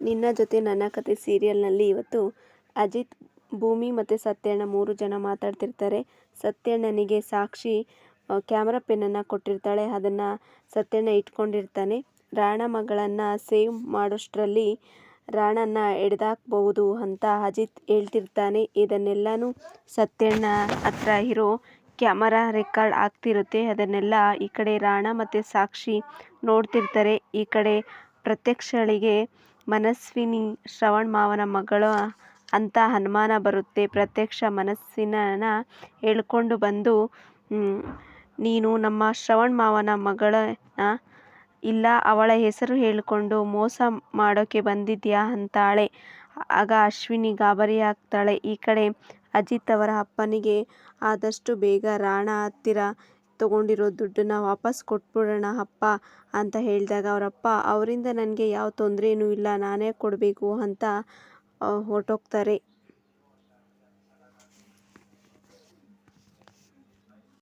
ನಿನ್ನ ಜೊತೆ ನನ್ನ ಕತೆ ಸೀರಿಯಲ್ನಲ್ಲಿ ಇವತ್ತು ಅಜಿತ್, ಭೂಮಿ ಮತ್ತು ಸತ್ಯಣ್ಣ 3 ಜನ ಮಾತಾಡ್ತಿರ್ತಾರೆ. ಸತ್ಯಣ್ಣನಿಗೆ ಸಾಕ್ಷಿ ಕ್ಯಾಮ್ರಾ ಪೆನ್ನನ್ನು ಕೊಟ್ಟಿರ್ತಾಳೆ. ಅದನ್ನು ಸತ್ಯಣ್ಣ ಇಟ್ಕೊಂಡಿರ್ತಾನೆ. ರಾಣ ಮಗಳನ್ನು ಸೇವ್ ಮಾಡೋಷ್ಟರಲ್ಲಿ ರಾಣನ ಹಿಡ್ದಾಕ್ಬಹುದು ಅಂತ ಅಜಿತ್ ಹೇಳ್ತಿರ್ತಾನೆ. ಇದನ್ನೆಲ್ಲನೂ ಸತ್ಯಣ್ಣ ಹತ್ರ ಇರೋ ಕ್ಯಾಮರಾ ರೆಕಾರ್ಡ್ ಆಗ್ತಿರುತ್ತೆ. ಅದನ್ನೆಲ್ಲ ಈ ಕಡೆ ರಾಣ ಮತ್ತು ಸಾಕ್ಷಿ ನೋಡ್ತಿರ್ತಾರೆ. ಈ ಕಡೆ ಪ್ರತ್ಯಕ್ಷಳಿಗೆ ಮನಸ್ವಿನಿ ಶ್ರವಣ್ ಮಾವನ ಮಗಳು ಅಂತ ಅನುಮಾನ ಬರುತ್ತೆ. ಪ್ರತ್ಯಕ್ಷ ಮನಸ್ವಿನನ ಹೇಳ್ಕೊಂಡು ಬಂದು, ನೀನು ನಮ್ಮ ಶ್ರವಣ್ ಮಾವನ ಮಗಳೇನಾ, ಇಲ್ಲ ಅವಳ ಹೆಸರು ಹೇಳ್ಕೊಂಡು ಮೋಸ ಮಾಡೋಕೆ ಬಂದಿದ್ಯಾ ಅಂತಾಳೆ. ಆಗ ಅಶ್ವಿನಿ ಗಾಬರಿ ಆಗ್ತಾಳೆ. ಈ ಕಡೆ ಅಜಿತ್ ಅವರ ಅಪ್ಪನಿಗೆ ಆದಷ್ಟು ಬೇಗ ರಾಣ ಹತ್ತಿರ ತಗೊಂಡಿರೋ ದುಡ್ಡನ್ನ ವಾಪಸ್ ಕೊಟ್ಬಿಡೋಣ ಅಪ್ಪ ಅಂತ ಹೇಳಿದಾಗ ಅವರಪ್ಪ, ಅವರಿಂದ ನನಗೆ ಯಾವ ತೊಂದರೆನೂ ಇಲ್ಲ, ನಾನೇ ಕೊಡಬೇಕು ಅಂತ ಹೊರಟೋಗ್ತಾರೆ.